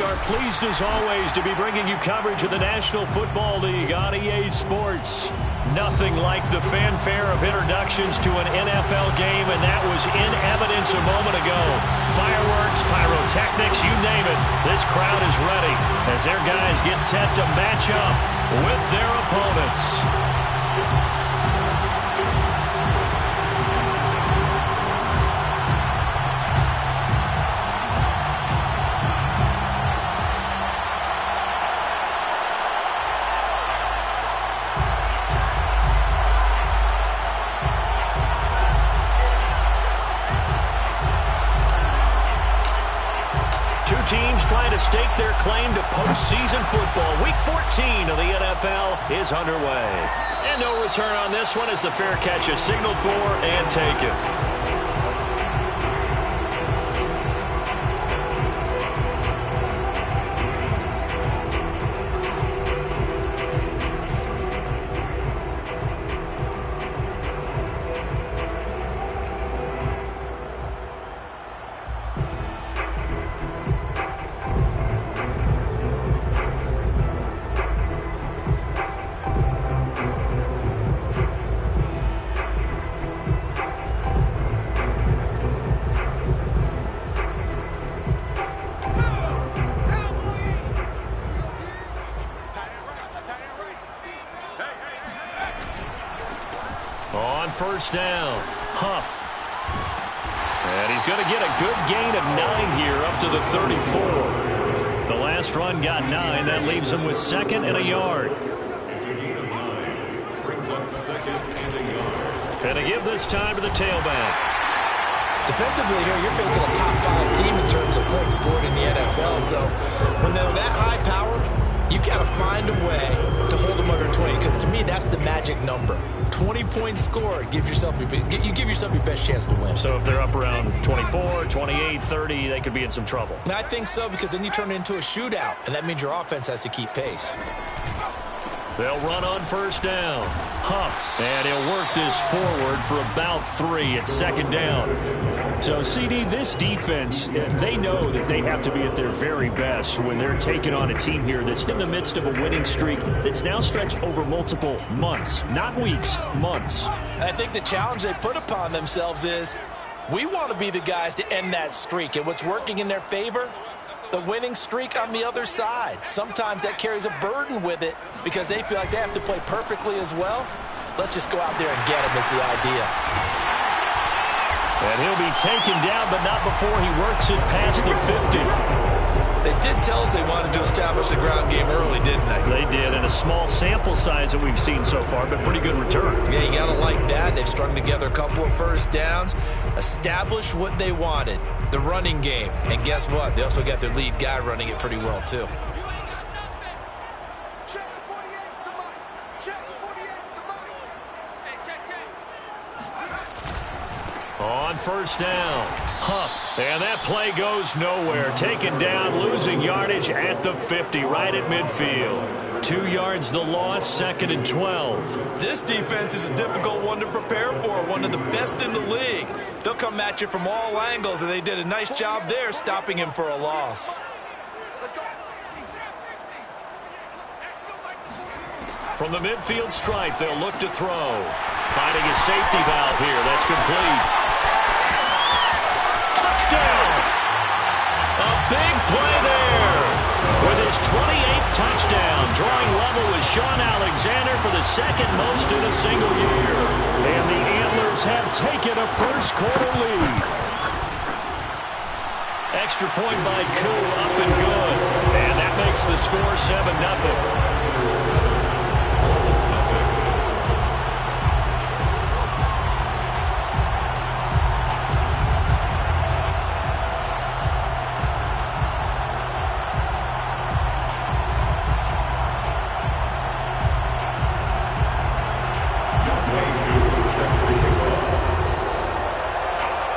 are pleased as always to be bringing you coverage of the National Football League on EA Sports. Nothing like the fanfare of introductions to an NFL game, and that was in evidence a moment ago. Fireworks, pyrotechnics, you name it. This crowd is ready as their guys get set to match up with their opponents. Teams trying to stake their claim to postseason football. Week 14 of the NFL is underway. And no return on this one as the fair catch is signaled for and taken. On first down, Huff. And he's going to get a good gain of 9 here up to the 34. The last run got 9. That leaves him with 2nd and a yard. It's a gain of 9. Brings up 2nd and a yard. And to give this time to the tailback. Defensively here, you're facing a top 5 team in terms of points scored in the NFL. So when they're that high powered, you got to find a way to hold them under 20, because to me, that's the magic number. 20 points scored, you give yourself your best chance to win. So if they're up around 24, 28, 30, they could be in some trouble. And I think so, because then you turn it into a shootout, and that means your offense has to keep pace. They'll run on first down. Huff, and he'll work this forward for about 3 at 2nd down. So, CD, this defense, they know that they have to be at their very best when they're taking on a team here that's in the midst of a winning streak that's now stretched over multiple months, not weeks, months. I think the challenge they put upon themselves is we want to be the guys to end that streak, and what's working in their favor? The winning streak on the other side. Sometimes that carries a burden with it because they feel like they have to play perfectly as well. Let's just go out there and get them is the idea. And he'll be taken down, but not before he works it past the 50. They did tell us they wanted to establish the ground game early, didn't they? They did, and a small sample size that we've seen so far, but pretty good return. Yeah, you got to like that. They've strung together a couple of first downs, established what they wanted, the running game. And guess what? They also got their lead guy running it pretty well, too. On first down, Huff, and that play goes nowhere. Taken down, losing yardage at the 50, right at midfield. 2 yards the loss, 2nd and 12. This defense is a difficult one to prepare for, one of the best in the league. They'll come at you from all angles, and they did a nice job there stopping him for a loss. From the midfield stripe, they'll look to throw. Finding a safety valve here. That's complete. Touchdown! A big play there. With his 28th touchdown, drawing level with Sean Alexander for the 2nd most in a single year. And the Antlers have taken a first-quarter lead. Extra point by Koo, up and good. And that makes the score 7-0.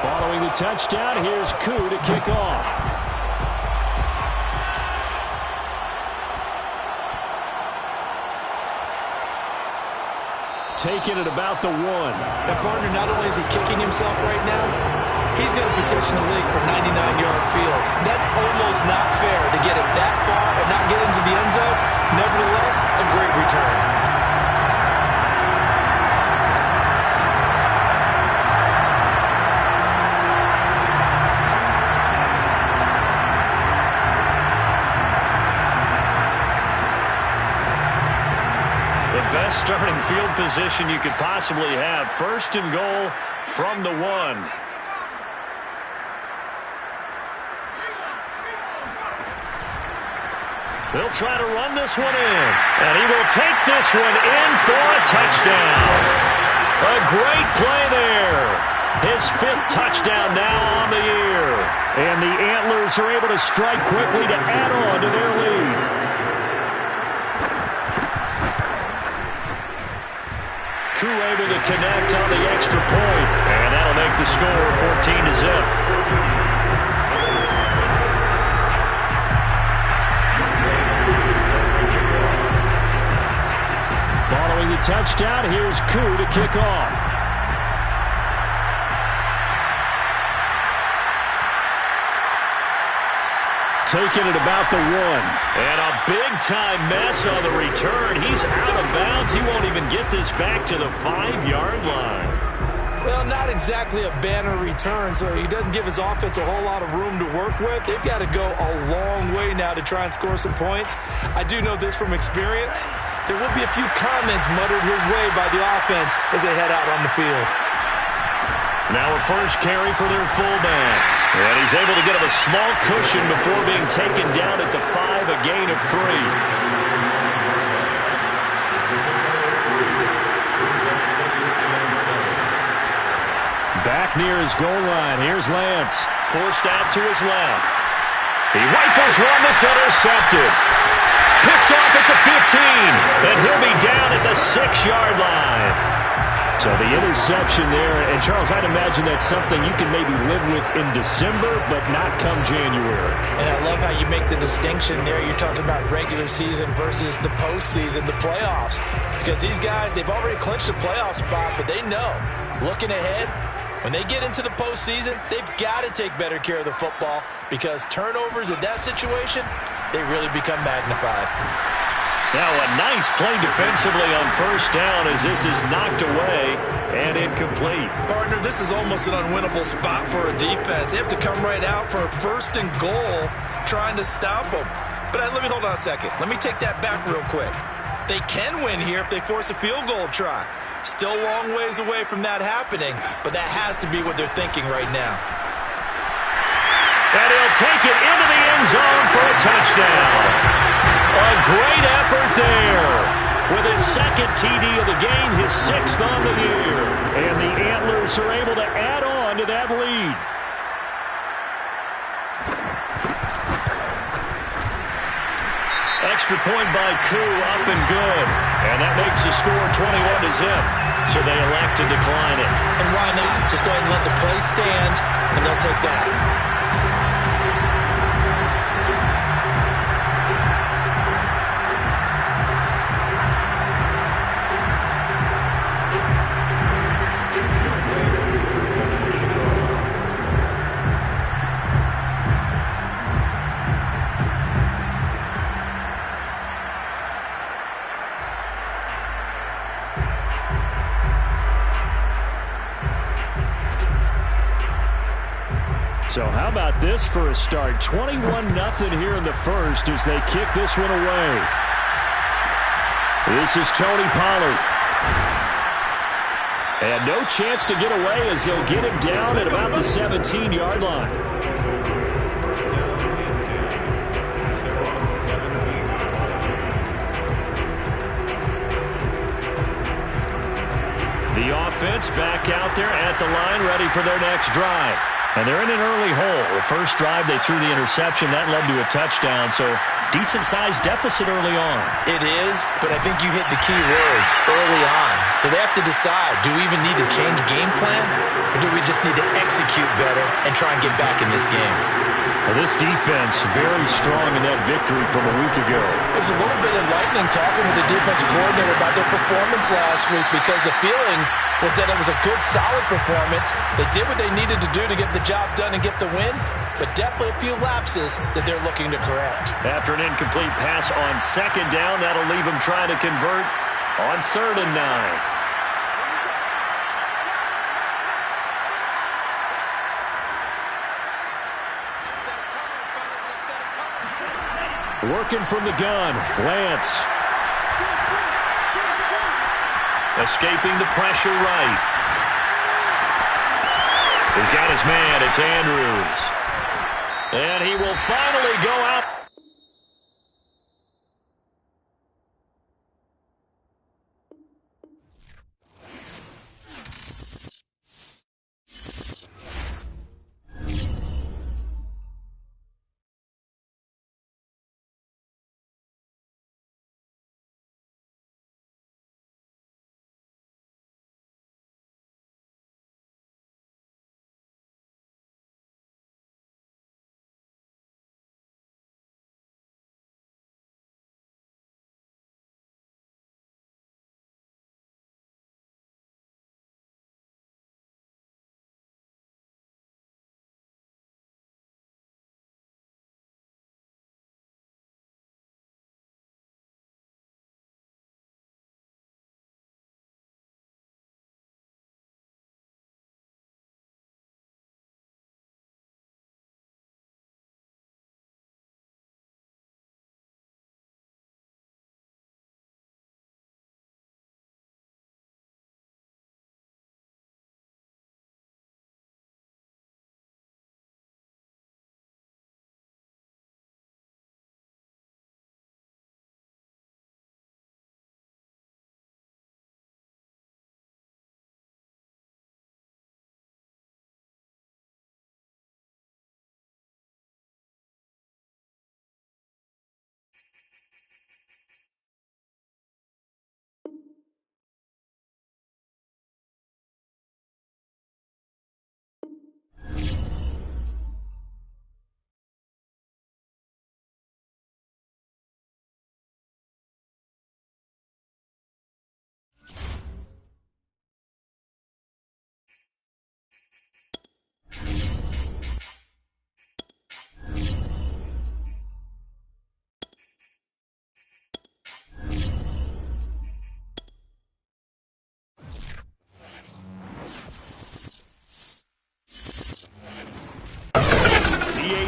Following the touchdown, here's Koo to kick off. taken at about the 1. And partner, not only is he kicking himself right now, he's going to petition the league for 99-yard fields. That's almost not fair to get it that far and not get into the end zone. Nevertheless, a great return. Best starting field position you could possibly have. 1st and goal from the 1. They'll try to run this one in. And he will take this one in for a touchdown. A great play there. His 5th touchdown now on the year. And the Antlers are able to strike quickly to add on to their lead. Koo able to connect on the extra point, and that'll make the score 14-0. Following the touchdown, here's Koo to kick off. Taken at about the 1. And a big-time mess on the return. He's out of bounds. He won't even get this back to the 5-yard line. Well, not exactly a banner return, so he doesn't give his offense a whole lot of room to work with. They've got to go a long way now to try and score some points. I do know this from experience. There will be a few comments muttered his way by the offense as they head out on the field. Now a first carry for their fullback. And he's able to get him a small cushion before being taken down at the 5, a gain of 3. Back near his goal line. Here's Lance. Forced out to his left. He rifles one that's intercepted. Picked off at the 15. And he'll be down at the 6-yard line. So the interception there, and Charles, I'd imagine that's something you can maybe live with in December, but not come January. And I love how you make the distinction there. You're talking about regular season versus the postseason, the playoffs. Because these guys, they've already clinched a playoff spot, but they know, looking ahead, when they get into the postseason, they've got to take better care of the football because turnovers in that situation, they really become magnified. Now a nice play defensively on 1st down as this is knocked away and incomplete. Partner, this is almost an unwinnable spot for a defense. They have to come right out for a 1st and goal trying to stop them. But let me hold on a second. Let me take that back real quick. They can win here if they force a field goal try. Still a long ways away from that happening, but that has to be what they're thinking right now. And he'll take it into the end zone for a touchdown. A great effort there. With his 2nd TD of the game, his 6th on the year. And the Antlers are able to add on to that lead. Extra point by Koo, up and good. And that makes the score 21-0. So they elect to decline it. And why not? Just go ahead and let the play stand, and they'll take that. So how about this for a start? 21-0 here in the 1st as they kick this one away. This is Tony Pollard. And no chance to get away as they'll get him down at about the 17-yard line. The offense back out there at the line, ready for their next drive. And they're in an early hole. The first drive, they threw the interception. That led to a touchdown, so decent-sized deficit early on. It is, but I think you hit the key words, early on. So they have to decide, do we even need to change game plan, or do we we just need to execute better and try and get back in this game. Well, this defense very strong in that victory from a week ago. It was a little bit enlightening talking with the defensive coordinator about their performance last week because the feeling was that it was a good, solid performance. They did what they needed to do to get the job done and get the win, but definitely a few lapses that they're looking to correct. After an incomplete pass on second down, that'll leave them trying to convert on 3rd and 9. Working from the gun, Lance. Escaping the pressure right. He's got his man, it's Andrews. And he will finally go out.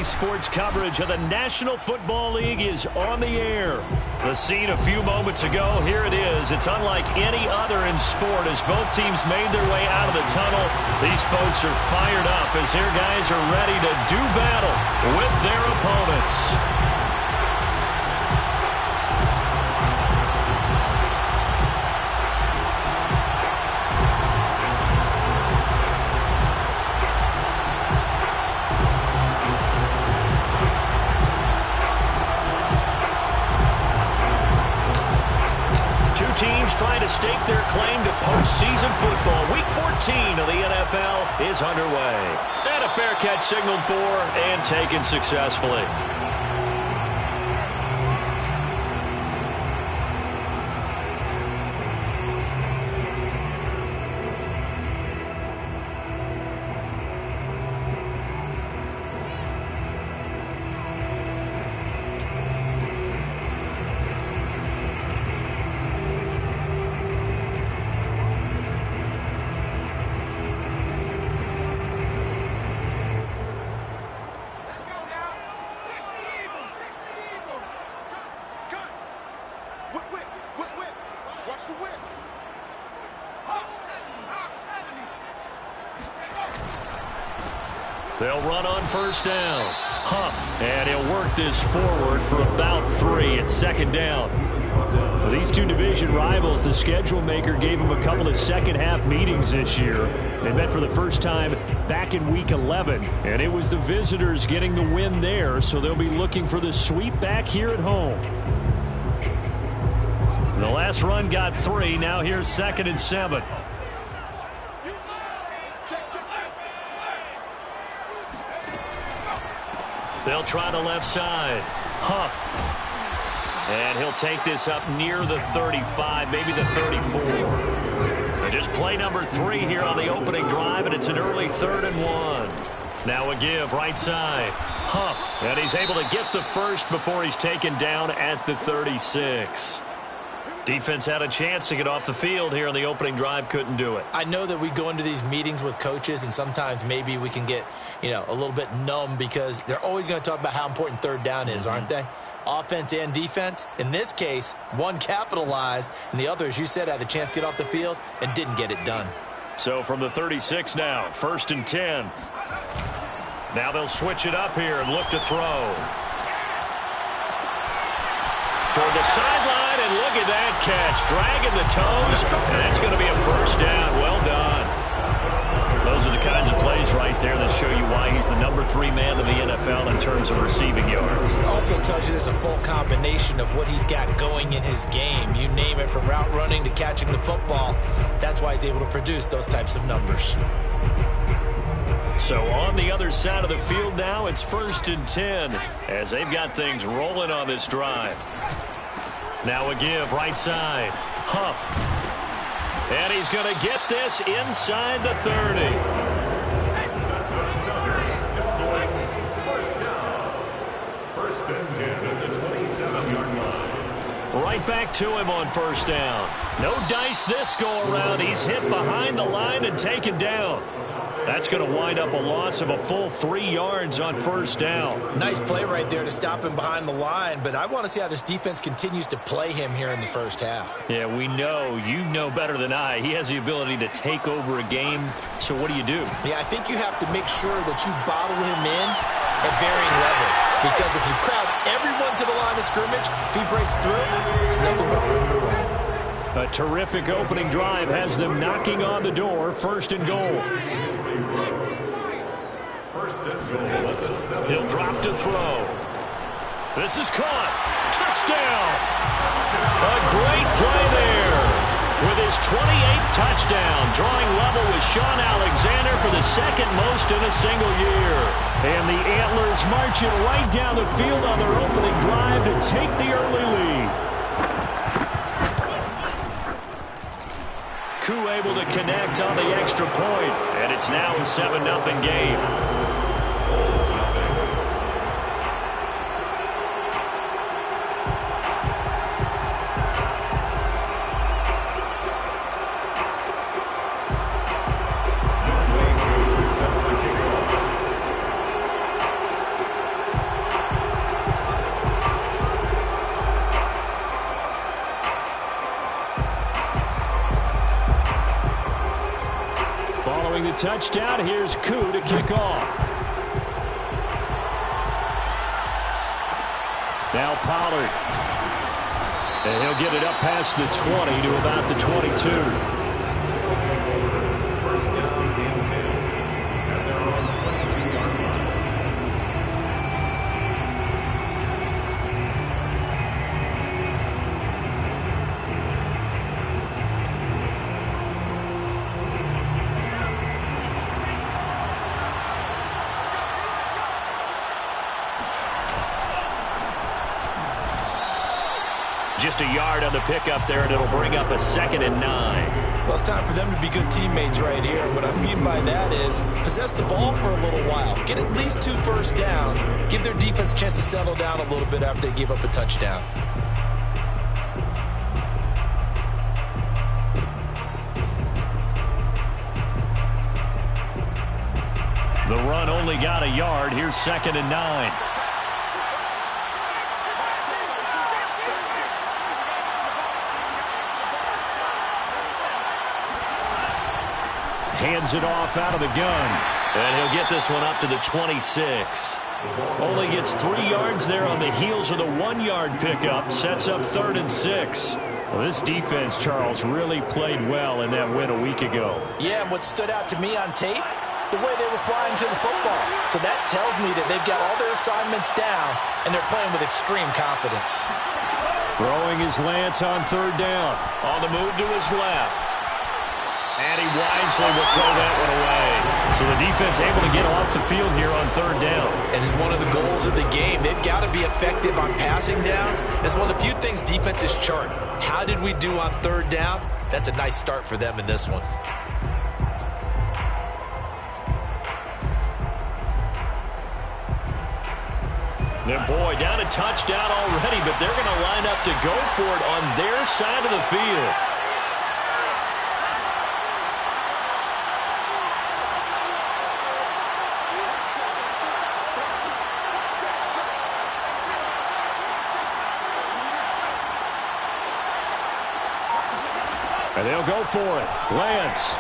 Sports coverage of the National Football League is on the air. The scene a few moments ago, here it is. It's unlike any other in sport as both teams made their way out of the tunnel. These folks are fired up as their guys are ready to do battle with their opponents. Teams trying to stake their claim to postseason football. Week 14 of the NFL is underway. And a fair catch signaled for and taken successfully. They'll run on first down. Huff, and he'll work this forward for about 3 at second down. Well, these two division rivals, the schedule maker gave them a couple of second-half meetings this year. They met for the first time back in Week 11, and it was the visitors getting the win there, so they'll be looking for the sweep back here at home. The last run got 3. Now here's 2nd and 7. They'll try the left side. Huff. And he'll take this up near the 35, maybe the 34. And just play number 3 here on the opening drive, and it's an early 3rd and 1. Now a give, right side. Huff. And he's able to get the first before he's taken down at the 36. Defense had a chance to get off the field here on the opening drive, couldn't do it. I know that we go into these meetings with coaches, and sometimes maybe we can get, a little bit numb because they're always going to talk about how important 3rd down is, aren't they? Offense and defense. In this case, one capitalized, and the other, as you said, had a chance to get off the field and didn't get it done. So from the 36 now, 1st and 10. Now they'll switch it up here and look to throw. Toward the sideline, and look at that catch. Dragging the toes, and that's going to be a 1st down. Well done. Those are the kinds of plays right there that show you why he's the number 3 man in the NFL in terms of receiving yards. It also tells you there's a full combination of what he's got going in his game. You name it, from route running to catching the football. That's why he's able to produce those types of numbers. So on the other side of the field now, it's 1st and 10 as they've got things rolling on this drive. Now a give, right side. Huff. And he's going to get this inside the 30. First and 10 at the 27-yard line. Right back to him on 1st down. No dice this go-around. He's hit behind the line and taken down. That's going to wind up a loss of a full 3 yards on 1st down. Nice play right there to stop him behind the line, but I want to see how this defense continues to play him here in the 1st half. Yeah, we know. You know better than I. He has the ability to take over a game, so what do you do? Yeah, I think you have to make sure that you bottle him in at varying levels, because if you crowd everyone to the line of scrimmage, if he breaks through, there's nothing but room to run. A terrific opening drive has them knocking on the door. 1st and goal. First and goal at the 7. He'll drop to throw. This is caught. Touchdown. A great play there. With his 28th touchdown, drawing level with Sean Alexander for the 2nd most in a single year. And the Antlers marching right down the field on their opening drive to take the early lead. Koo able to connect on the extra point, and it's now a 7-0 game. Following the touchdown, here's Koo to kick off. Now Pollard. And he'll get it up past the 20 to about the 22. First down and 10. And they're on 22-yard line. Just a yard on the pickup there, and it'll bring up a 2nd and 9. Well, it's time for them to be good teammates right here. What I mean by that is possess the ball for a little while. Get at least 2 first downs. Give their defense a chance to settle down a little bit after they give up a touchdown. The run only got a yard. Here's 2nd and 9. Hands it off out of the gun. And he'll get this one up to the 26. Only gets 3 yards there on the heels of the 1-yard pickup. Sets up 3rd and 6. Well, this defense, Charles, really played well in that win a week ago. Yeah, and what stood out to me on tape, the way they were flying to the football. So that tells me that they've got all their assignments down, and they're playing with extreme confidence. Throwing his Lance on 3rd down. On the move to his left. And he wisely will throw that one away. So the defense able to get off the field here on third down. And it's one of the goals of the game. They've got to be effective on passing downs. It's one of the few things defenses chart. How did we do on third down? That's a nice start for them in this one. And boy, down a touchdown already, but they're going to line up to go for it on their side of the field. And they'll go for it. Lance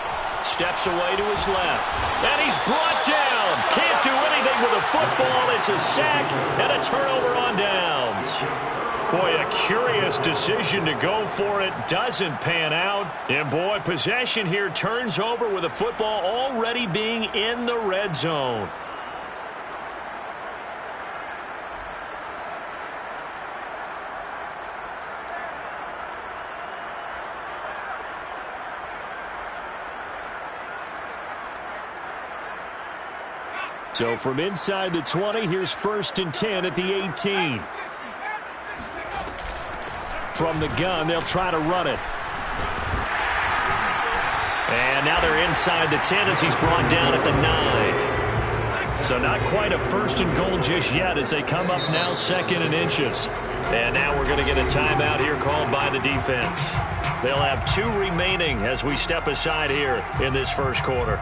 steps away to his left. And he's brought down. Can't do anything with the football. It's a sack and a turnover on downs. Boy, a curious decision to go for it. Doesn't pan out. And boy, possession here turns over with the football already being in the red zone. So from inside the 20, here's 1st and 10 at the 18. From the gun, they'll try to run it. And now they're inside the 10 as he's brought down at the 9. So not quite a 1st and goal just yet as they come up now 2nd and inches. And now we're going to get a timeout here called by the defense. They'll have 2 remaining as we step aside here in this first quarter.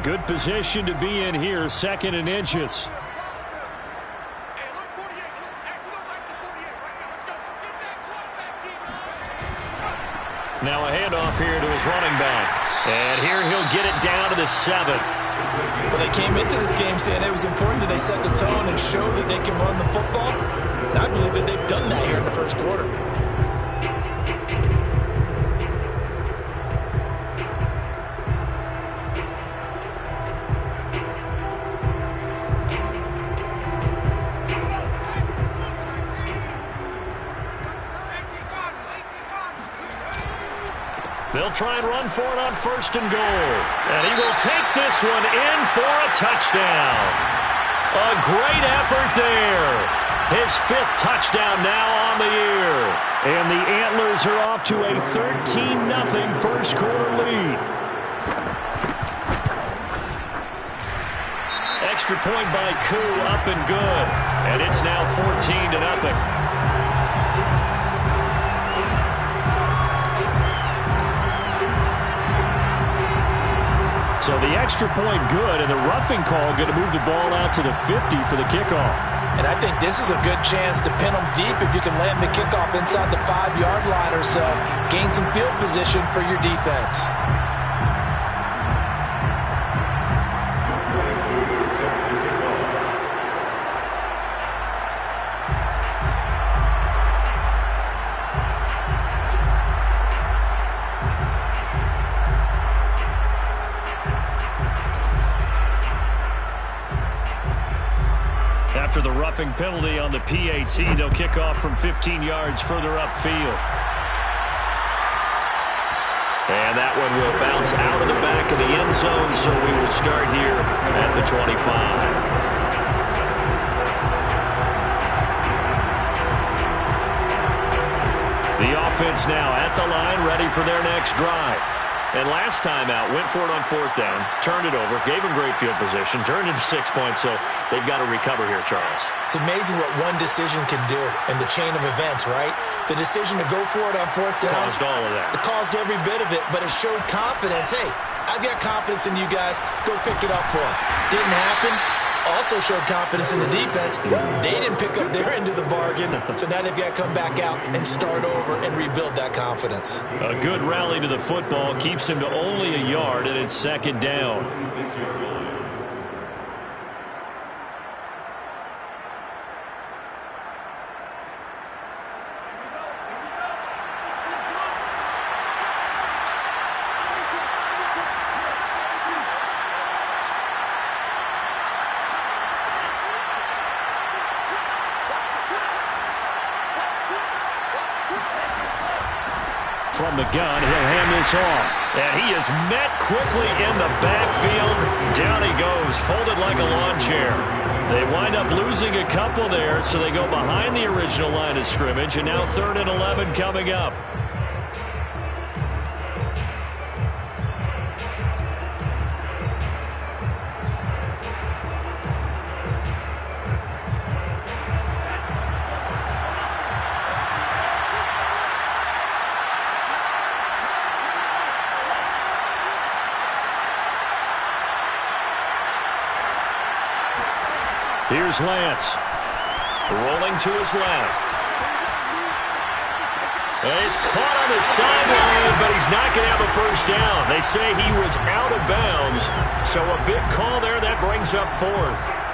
Good position to be in here, 2nd and inches. Now a handoff here to his running back. And here he'll get it down to the 7. Well, they came into this game saying it was important that they set the tone and show that they can run the football. And I believe that they've done that here in the first quarter. They'll try and run for it on 1st and goal. And he will take this one in for a touchdown. A great effort there. His 5th touchdown now on the year. And the Antlers are off to a 13-0 first quarter lead. Extra point by Koo, up and good. And it's now 14-0. So the extra point good, and the roughing call going to move the ball out to the 50 for the kickoff. And I think this is a good chance to pin them deep if you can land the kickoff inside the 5-yard line or so. Gain some field position for your defense. After the roughing penalty on the PAT, they'll kick off from 15 yards further upfield. And that one will bounce out of the back of the end zone, so we will start here at the 25. The offense now at the line, ready for their next drive. And last time out, went for it on 4th down, turned it over, gave him great field position, turned it to 6 points, so they've got to recover here, Charles. It's amazing what one decision can do in the chain of events, right? The decision to go for it on 4th down. Caused all of that. It caused every bit of it, but it showed confidence. Hey, I've got confidence in you guys. Go pick it up for them. Didn't happen. Also showed confidence in the defense. They didn't pick up their end of the bargain, so now they've got to come back out and start over and rebuild that confidence. A good rally to the football keeps him to only a yard, and it's 2nd down. from the gun. He'll hand this off. And he is met quickly in the backfield. Down he goes, folded like a lawn chair. They wind up losing a couple there, so they go behind the original line of scrimmage, and now 3rd and 11 coming up. Here's Lance. Rolling to his left. And he's caught on the sideline, but he's not going to have a first down. They say he was out of bounds, so a big call there. That brings up 4th.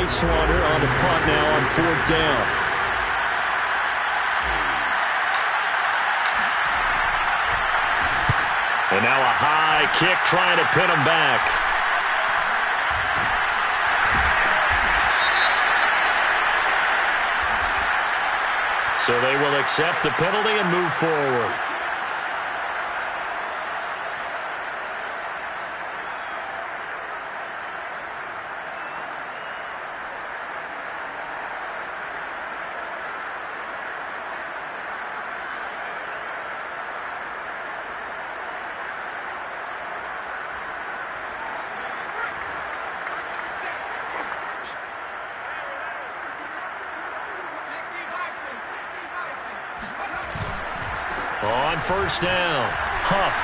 Slaughter on the punt now on 4th down. And now a high kick trying to pin him back. So they will accept the penalty and move forward. On 1st down, Huff.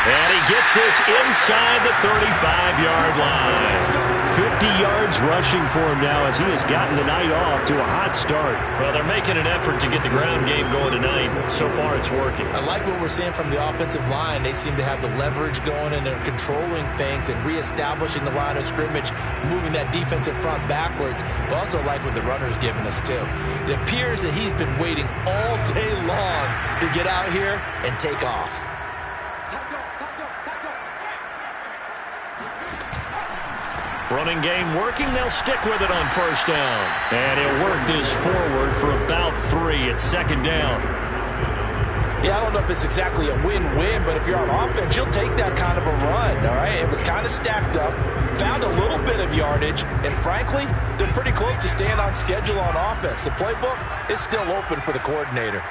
And he gets this inside the 35-yard line. 50 yards rushing for him now as he has gotten the night off to a hot start. Well, they're making an effort to get the ground game going tonight. So far, it's working. I like what we're seeing from the offensive line. They seem to have the leverage going, and they're controlling things and reestablishing the line of scrimmage, moving that defensive front backwards. But also like what the runner's giving us, too. It appears that he's been waiting all day long to get out here and take off. Running game working. They'll stick with it on 1st down. And he'll work this forward for about 3 at 2nd down. Yeah, I don't know if it's exactly a win-win, but if you're on offense, you'll take that kind of a run, all right? It was kind of stacked up, found a little bit of yardage, and frankly, they're pretty close to staying on schedule on offense. The playbook is still open for the coordinator.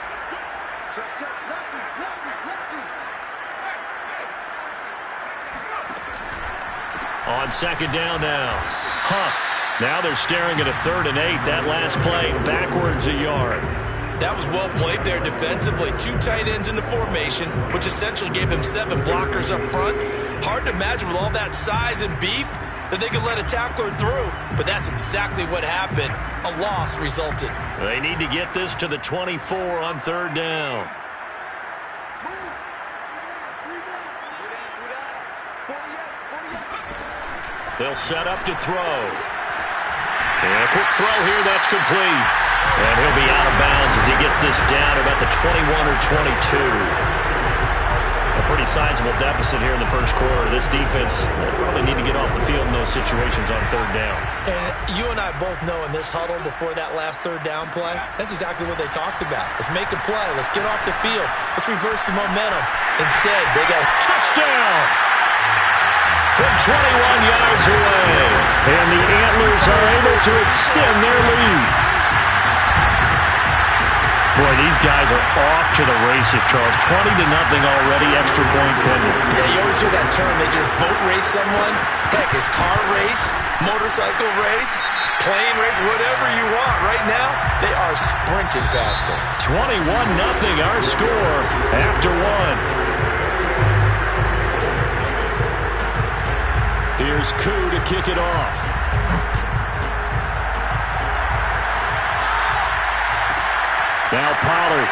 On 2nd down now, Huff. Now they're staring at a 3rd and 8. That last play, backwards a yard. That was well played there defensively. 2 tight ends in the formation, which essentially gave them 7 blockers up front. Hard to imagine with all that size and beef that they could let a tackler through. But that's exactly what happened. A loss resulted. They need to get this to the 24 on 3rd down. They'll set up to throw. And a quick throw here, that's complete. And he'll be out of bounds as he gets this down about the 21 or 22. A pretty sizable deficit here in the first quarter. This defense will probably need to get off the field in those situations on 3rd down. And you and I both know in this huddle before that last 3rd down play, that's exactly what they talked about. Let's make a play. Let's get off the field. Let's reverse the momentum. Instead, they got a touchdown from 21 yards away. And the Antlers are able to extend their lead. Boy, these guys are off to the races, Charles. 20-0 already, extra point pending. Yeah, you always hear that term. They just boat race someone. Heck, it's car race, motorcycle race, plane race, whatever you want. Right now, they are sprinting past them. 21-0 our score after one. Here's Koo to kick it off. Now Pollard.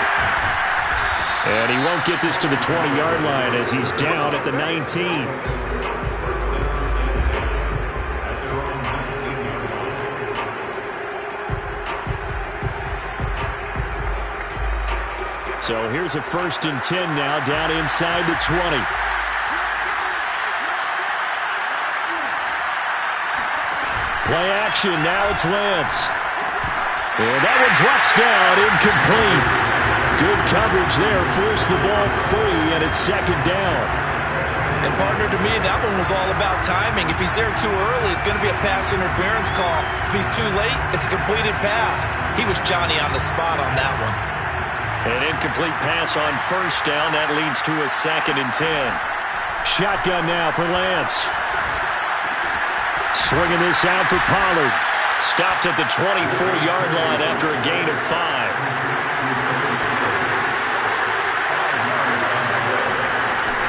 And he won't get this to the 20-yard line as he's down at the 19. So here's a 1st and 10 now down inside the 20. Play action, now it's Lance. And that one drops down, incomplete. Good coverage there, forced the ball free, and it's 2nd down. And partner, to me, that one was all about timing. If he's there too early, it's going to be a pass interference call. If he's too late, it's a completed pass. He was Johnny on the spot on that one. An incomplete pass on 1st down. That leads to a 2nd and 10. Shotgun now for Lance. Swinging this out for Pollard. Stopped at the 24-yard line after a gain of 5.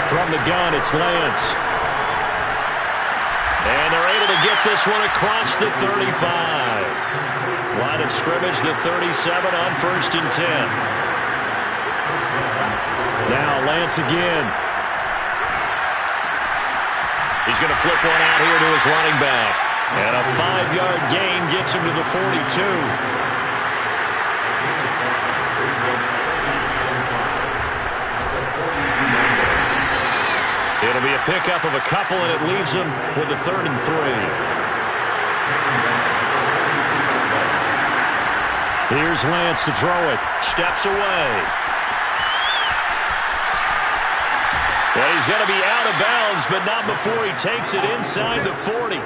From the gun, it's Lance. And they're able to get this one across the 35. Line of scrimmage, the 37 on 1st and 10. Now Lance again. He's going to flip one out here to his running back. And a 5-yard gain gets him to the 42. It'll be a pickup of a couple, and it leaves him with a 3rd and 3. Here's Lance to throw it. Steps away. And he's going to be out of bounds, but not before he takes it inside the 40.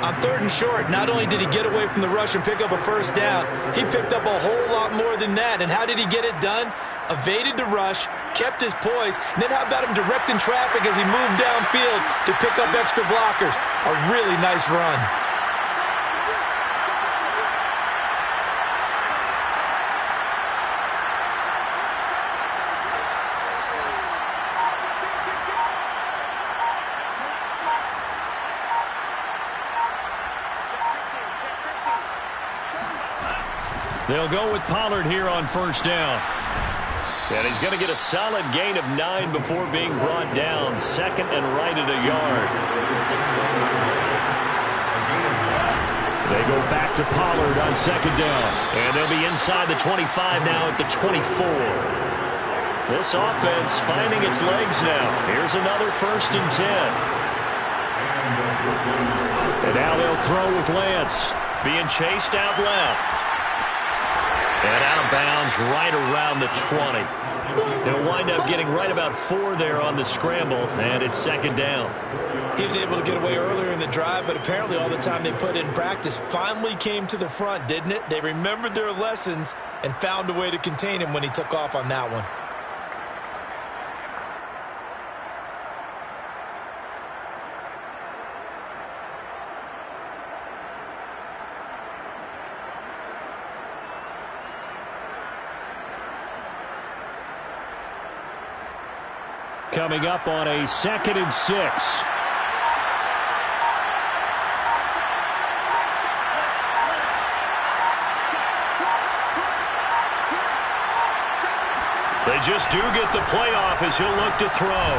On 3rd and short, not only did he get away from the rush and pick up a 1st down, he picked up a whole lot more than that. And how did he get it done? Evaded the rush, kept his poise, and then how about him directing traffic as he moved downfield to pick up extra blockers? A really nice run. They'll go with Pollard here on 1st down. And he's going to get a solid gain of 9 before being brought down. 2nd and right at a yard. They go back to Pollard on 2nd down. And they'll be inside the 25 now at the 24. This offense finding its legs now. Here's another 1st and 10. And now they'll throw with Lance. Being chased out left. And out of bounds right around the 20. They'll wind up getting right about 4 there on the scramble, and it's 2nd down. He was able to get away earlier in the drive, but apparently all the time they put in practice finally came to the front, didn't it? They remembered their lessons and found a way to contain him when he took off on that one. Coming up on a 2nd and 6. They just do get the playoff as he'll look to throw.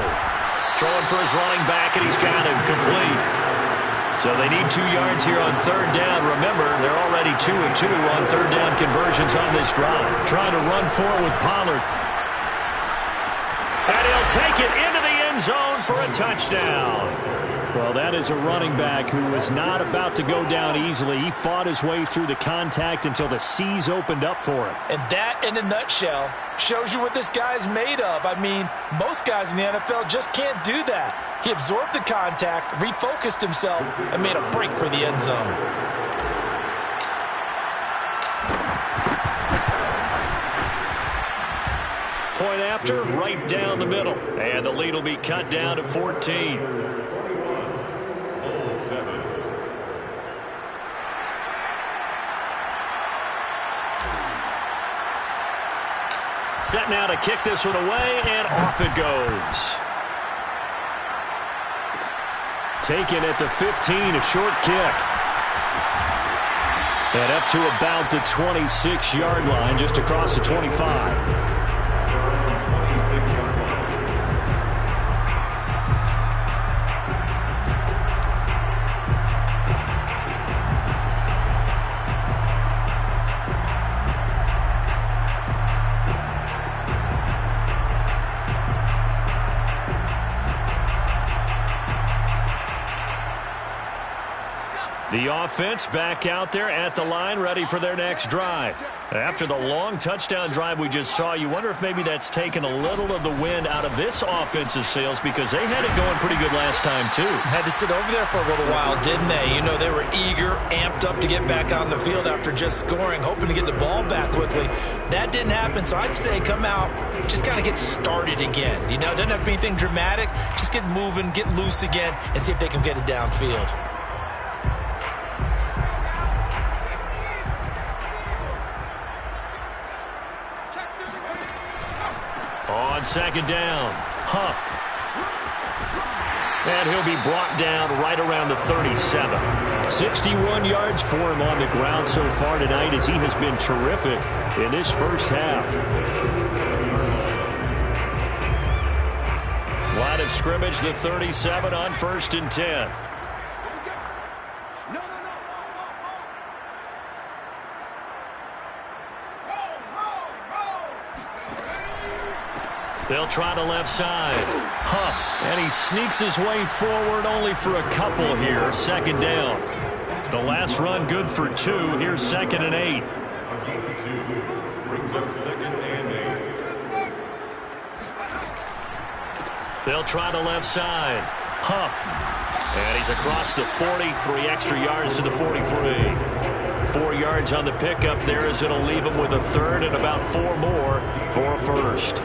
Throwing for his running back, and he's got him complete. So they need 2 yards here on 3rd down. Remember, they're already 2 and 2 on 3rd down conversions on this drive. Trying to run forward with Pollard. And he'll take it into the end zone for a touchdown. Well, that is a running back who was not about to go down easily. He fought his way through the contact until the seas opened up for him. And that, in a nutshell, shows you what this guy's made of. I mean, most guys in the NFL just can't do that. He absorbed the contact, refocused himself, and made a break for the end zone. point after, right down the middle. And the lead will be cut down to 14. Ball 7. Set now to kick this one away, and off it goes. Taken at the 15, a short kick. And up to about the 26-yard line, just across the 25. 26-yard line. The offense back out there at the line, ready for their next drive. After the long touchdown drive we just saw, you wonder if maybe that's taken a little of the wind out of this offensive sails, because they had it going pretty good last time, too. Had to sit over there for a little while, didn't they? You know, they were eager, amped up to get back on the field after just scoring, hoping to get the ball back quickly. That didn't happen, so I'd say come out, just kind of get started again. You know, doesn't have to be anything dramatic. Just get moving, get loose again, and see if they can get it downfield. On second down, Huff. And he'll be brought down right around the 37. 61 yards for him on the ground so far tonight, as he has been terrific in this first half. Line of scrimmage, the 37 on 1st and 10. They'll try the left side. Huff, and he sneaks his way forward only for a couple here. Second down. The last run good for 2. Here's 2nd and 8. Brings up 2nd and 8. They'll try the left side. Huff, and he's across the 40. 3 extra yards to the 43. 4 yards on the pickup there, as it'll leave him with a third and about 4 more for a first.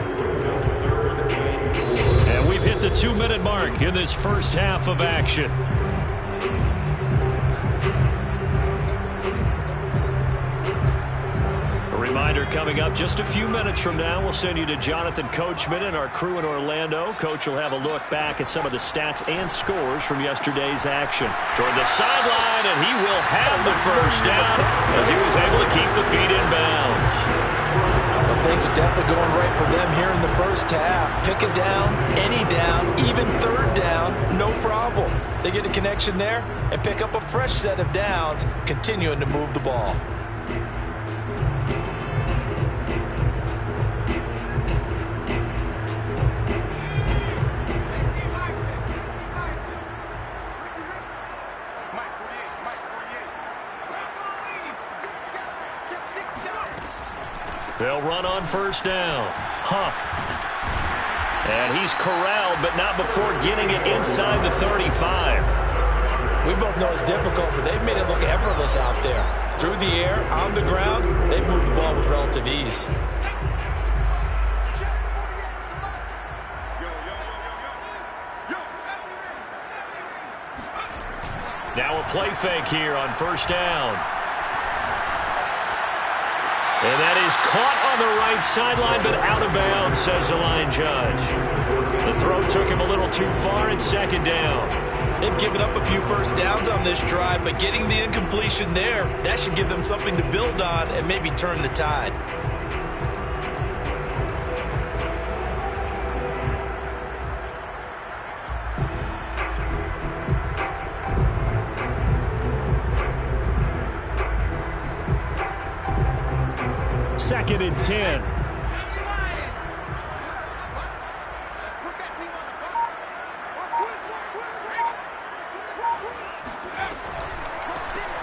And we've hit the 2-minute mark in this first half of action. A reminder coming up just a few minutes from now, we'll send you to Jonathan Coachman and our crew in Orlando. Coach will have a look back at some of the stats and scores from yesterday's action. Toward the sideline, and he will have the first down as he was able to keep the feet in bounds. Well, things are definitely going right for them here in the first half. Pick a down, any down, even third down, no problem. They get a connection there and pick up a fresh set of downs, continuing to move the ball. They'll run on first down. Huff. And he's corralled, but not before getting it inside the 35. We both know it's difficult, but they've made it look effortless out there. Through the air, on the ground, they've moved the ball with relative ease. Now a play fake here on first down. And that is caught on the right sideline, but out of bounds, says the line judge. The throw took him a little too far. It's second down. They've given up a few first downs on this drive, but getting the incompletion there, that should give them something to build on and maybe turn the tide. Second and 10.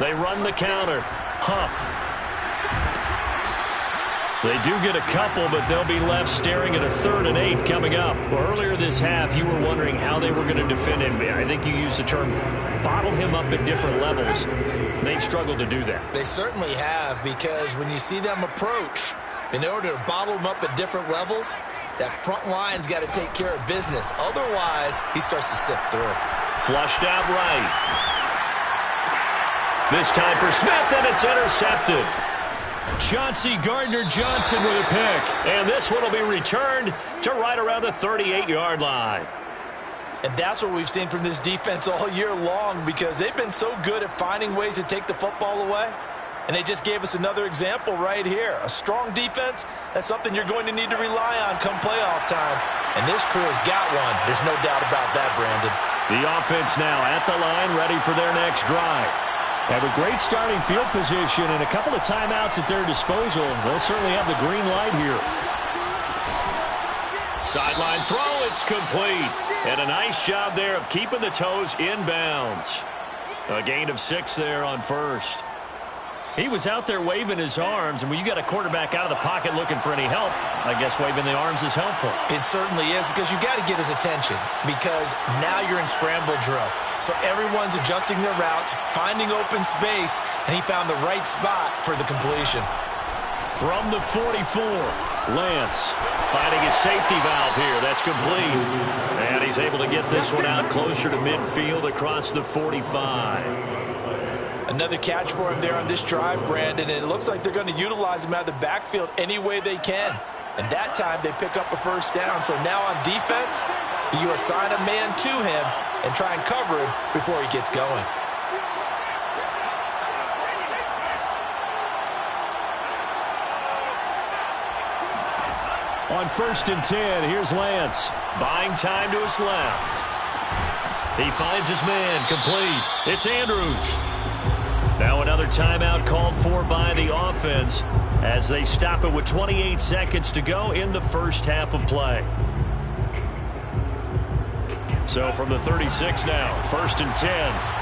They run the counter. Huff. They do get a couple, but they'll be left staring at a 3rd and 8 coming up. Well, earlier this half, you were wondering how they were going to defend him. I think you used the term bottle him up at different levels. They've struggled to do that. They certainly have, because when you see them approach, In order to bottle him up at different levels, that front line's got to take care of business. Otherwise, he starts to sift through. Flushed out right. This time for Smith, and it's intercepted. Chauncey Gardner-Johnson with a pick. And this one will be returned to right around the 38-yard line. And that's what we've seen from this defense all year long, because they've been so good at finding ways to take the football away. And they just gave us another example right here. A strong defense, that's something you're going to need to rely on come playoff time. And this crew has got one. There's no doubt about that, Brandon. The offense now at the line, ready for their next drive. Have a great starting field position and a couple of timeouts at their disposal. They'll certainly have the green light here. Sideline throw, it's complete. And a nice job there of keeping the toes inbounds. A gain of 6 there on first. He was out there waving his arms, and when you got a quarterback out of the pocket looking for any help, I guess waving the arms is helpful. It certainly is, because you got to get his attention, because now you're in scramble drill. So everyone's adjusting their routes, finding open space, and he found the right spot for the completion. From the 44, Lance finding his safety valve here. That's complete. And he's able to get this one out closer to midfield across the 45. Another catch for him there on this drive, Brandon, and it looks like they're going to utilize him out of the backfield any way they can. And that time they pick up a first down. So now on defense, you assign a man to him and try and cover him before he gets going. On 1st and 10, here's Lance. Buying time to his left. He finds his man, complete. It's Andrews. Now another timeout called for by the offense as they stop it with 28 seconds to go in the first half of play. So from the 36 now, 1st and 10.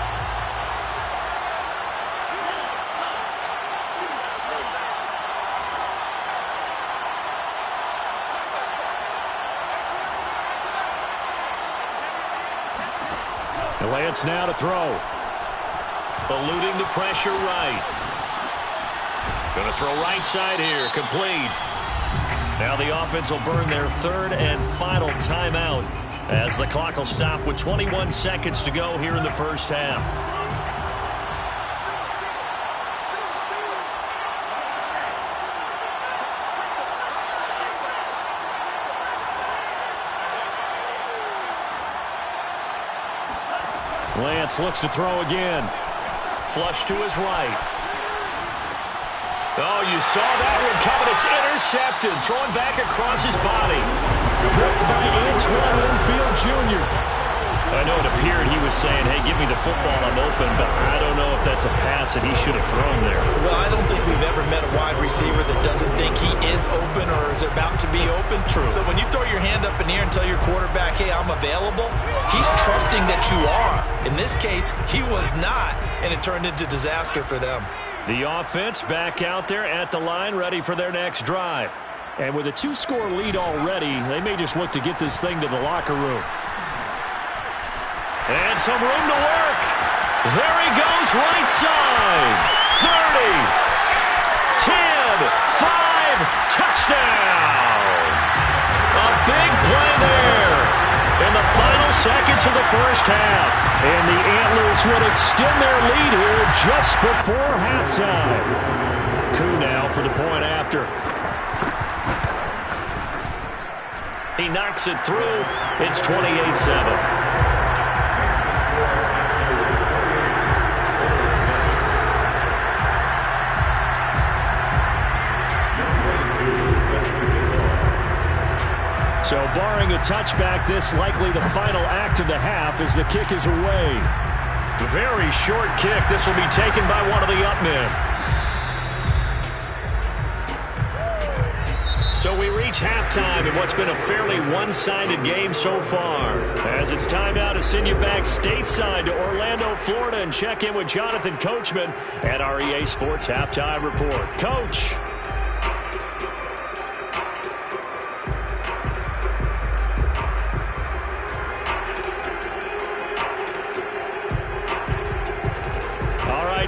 Lance now to throw. Eluding the pressure right. Going to throw right side here. Complete. Now the offense will burn their 3rd and final timeout as the clock will stop with 21 seconds to go here in the first half. Lance looks to throw again. Flush to his right. Oh, you saw that one coming. It's intercepted. Throwing back across his body. Picked by Antoine Winfield Jr. I know it appeared he was saying, hey, give me the football, I'm open, but I don't know if that's a pass that he should have thrown there. Well, I don't think we've ever met a wide receiver that doesn't think he is open or is about to be open. True. So when you throw your hand up in the air and tell your quarterback, hey, I'm available, he's trusting that you are. In this case, he was not, and it turned into disaster for them. The offense back out there at the line, ready for their next drive. And with a 2-score lead already, they may just look to get this thing to the locker room. And some room to work. There he goes, right side. 30, 10, 5, touchdown. A big play there in the final seconds of the first half. And the Antlers would extend their lead here just before halftime. Coup now for the point after. He knocks it through. It's 28-7. So barring a touchback, this likely the final act of the half as the kick is away. Very short kick. This will be taken by one of the up men. So we reach halftime in what's been a fairly one-sided game so far. As it's time now to send you back stateside to Orlando, Florida, and check in with Jonathan Coachman at our EA Sports Halftime Report. Coach.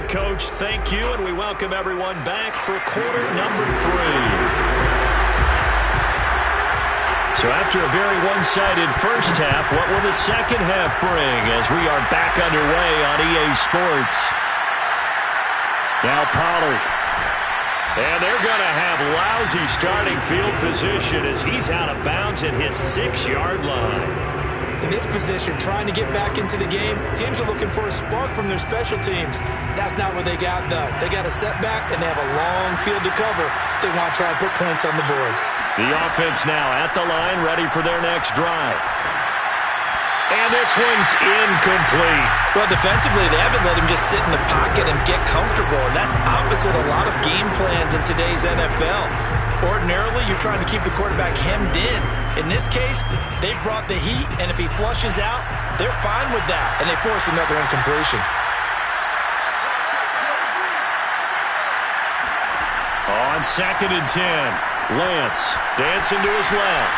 Coach, thank you, and we welcome everyone back for quarter number 3. So after a very one-sided first half, what will the second half bring as we are back underway on EA Sports? Now Pollard. And they're going to have lousy starting field position as he's out of bounds at his 6-yard line. In this position, trying to get back into the game, teams are looking for a spark from their special teams. That's not what they got, though. They got a setback, and they have a long field to cover if they want to try and put points on the board. The offense now at the line, ready for their next drive. And this one's incomplete. Well, defensively, they haven't let him just sit in the pocket and get comfortable, and that's opposite a lot of game plans in today's NFL. Ordinarily, you're trying to keep the quarterback hemmed in. In this case, they brought the heat, and if he flushes out, they're fine with that, and they force another incompletion. On 2nd and 10, Lance dancing to his left.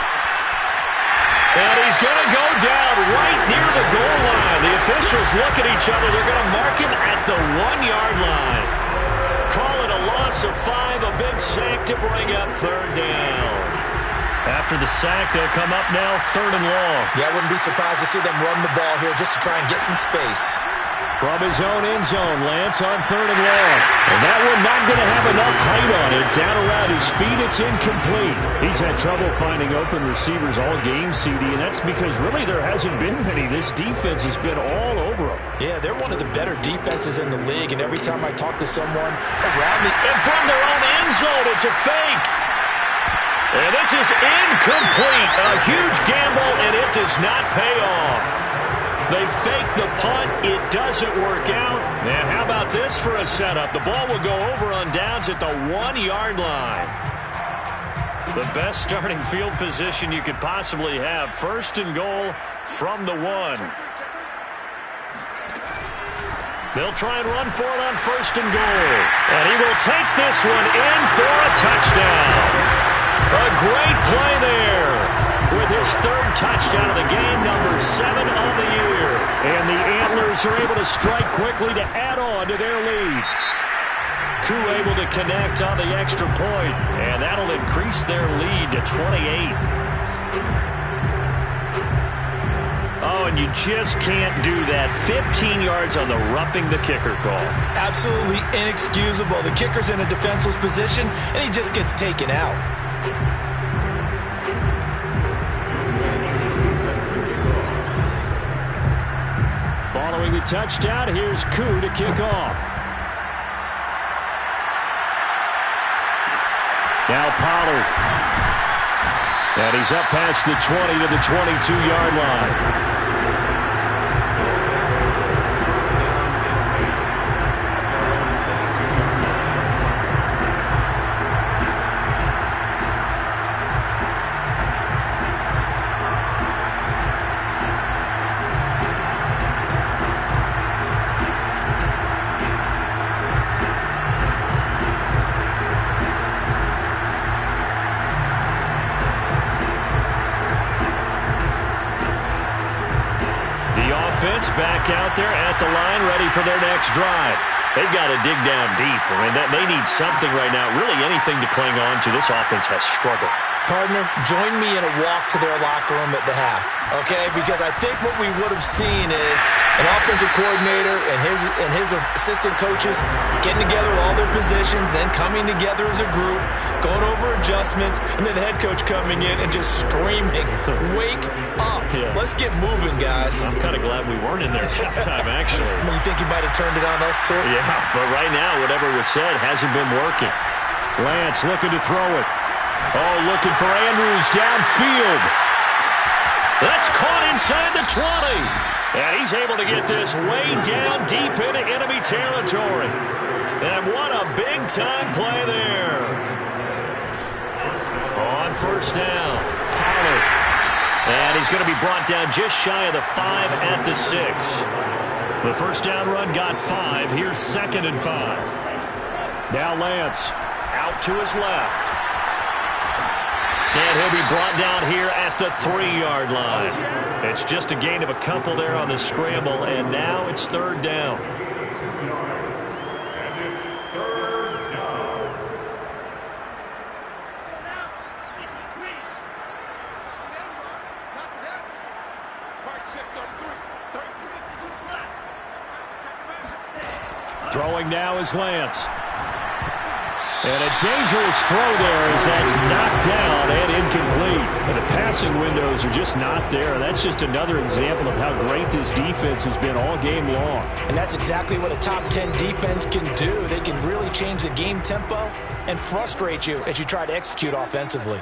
And he's going to go down right near the goal line. The officials look at each other. They're going to mark him at the 1-yard line. Call it a loss of 5, a big sack to bring up 3rd down. After the sack, they'll come up now 3rd and long. Yeah, I wouldn't be surprised to see them run the ball here just to try and get some space. From his own end zone, Lance on 3rd and long. And that one not going to have enough height on it. Down around his feet, it's incomplete. He's had trouble finding open receivers all game, CD, and that's because really there hasn't been many. This defense has been all over him. Yeah, they're one of the better defenses in the league, and every time I talk to someone around me, and from their own end zone, it's a fake. And this is incomplete. A huge gamble, and it does not pay off. They fake the punt. It doesn't work out. And how about this for a setup? The ball will go over on downs at the 1-yard line. The best starting field position you could possibly have. 1st and goal from the 1. They'll try and run for it on 1st and goal. And he will take this one in for a touchdown. A great play there with his 3rd touchdown of the game, number 7 on the year. And the Antlers are able to strike quickly to add on to their lead. Koo able to connect on the extra point, and that'll increase their lead to 28. Oh, and you just can't do that. 15 yards on the roughing the kicker call. Absolutely inexcusable. The kicker's in a defenseless position, and he just gets taken out. Following the touchdown, here's Koo to kick off. Now Pollard. And he's up past the 20 to the 22-yard line. Back out there at the line, ready for their next drive. They've got to dig down deep. I mean, they need something right now, really anything to cling on to. This offense has struggled. Partner, join me in a walk to their locker room at the half, okay? Because I think what we would have seen is an offensive coordinator and his assistant coaches getting together with all their positions, then coming together as a group, going over adjustments, and then the head coach coming in and just screaming, "Wake up. Yeah. Let's get moving, guys." I'm kind of glad we weren't in there at halftime, actually. I mean, you think you might have turned it on us, too? Yeah, but right now, whatever was said hasn't been working. Lance looking to throw it. Oh, looking for Andrews downfield. That's caught inside the 20. And he's able to get this way down deep into enemy territory. And what a big-time play there. On 1st down, Pollard. And he's going to be brought down just shy of the 5 at the 6. The 1st down run got 5. Here's 2nd and 5. Now Lance out to his left. And he'll be brought down here at the 3-yard line. It's just a gain of a couple there on the scramble, and now it's 3rd down. And it's 3rd down. Throwing now is Lance. And a dangerous throw there as that's knocked down and incomplete. And the passing windows are just not there. That's just another example of how great this defense has been all game long. And that's exactly what a top 10 defense can do. They can really change the game tempo and frustrate you as you try to execute offensively.